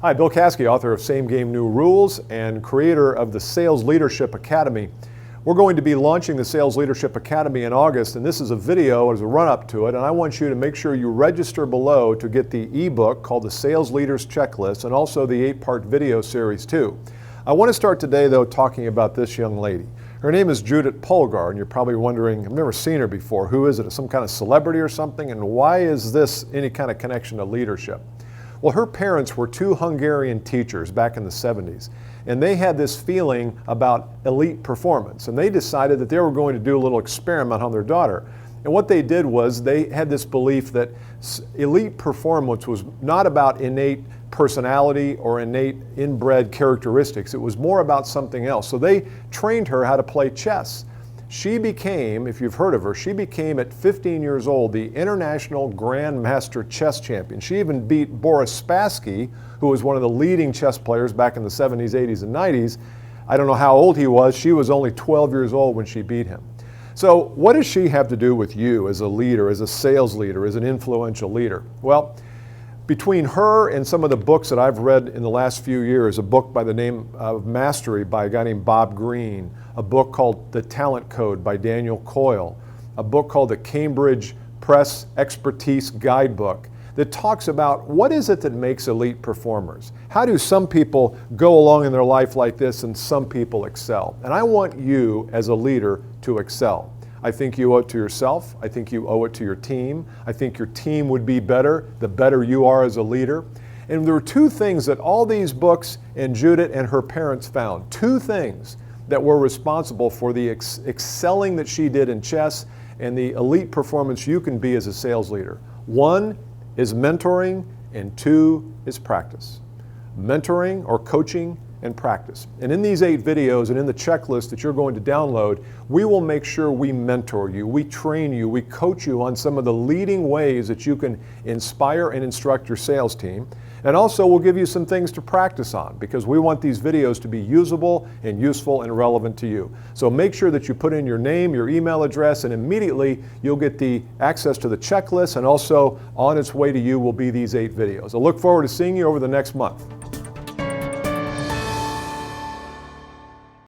Hi, Bill Caskey, author of Same Game, New Rules and creator of the Sales Leadership Academy. We're going to be launching the Sales Leadership Academy in August, and this is a video as a run-up to it, and I want you to make sure you register below to get the ebook called the Sales Leaders Checklist and also the 8-part video series too. I want to start today though talking about this young lady. Her name is Judith Polgar, and you're probably wondering, I've never seen her before. Who is it? Some kind of celebrity or something? And why is this any kind of connection to leadership? Well, her parents were two Hungarian teachers back in the 70s, and they had this feeling about elite performance, and they decided that they were going to do a little experiment on their daughter. And what they did was they had this belief that elite performance was not about innate personality or innate inbred characteristics. It was more about something else. So they trained her how to play chess. She became, if you've heard of her, she became at 15 years old the international grandmaster chess champion. She even beat Boris Spassky, who was one of the leading chess players back in the 70s, 80s, and 90s. I don't know how old he was. She was only 12 years old when she beat him. So what does she have to do with you as a leader, as a sales leader, as an influential leader? Well, between her and some of the books that I've read in the last few years, a book by the name of Mastery by a guy named Bob Greene, a book called The Talent Code by Daniel Coyle, a book called the Cambridge Press Expertise Guidebook that talks about what is it that makes elite performers? How do some people go along in their life like this and some people excel? And I want you as a leader to excel. I think you owe it to yourself. I think you owe it to your team. I think your team would be better the better you are as a leader. And there were two things that all these books and Judith and her parents found. Two things that were responsible for the excelling that she did in chess and the elite performance you can be as a sales leader. One is mentoring, and two is practice. Mentoring or coaching and practice. And in these 8 videos and in the checklist that you're going to download, we will make sure we mentor you, we train you, we coach you on some of the leading ways that you can inspire and instruct your sales team. And also we'll give you some things to practice on because we want these videos to be usable and useful and relevant to you. So make sure that you put in your name, your email address, and immediately you'll get the access to the checklist, and also on its way to you will be these 8 videos. I look forward to seeing you over the next month.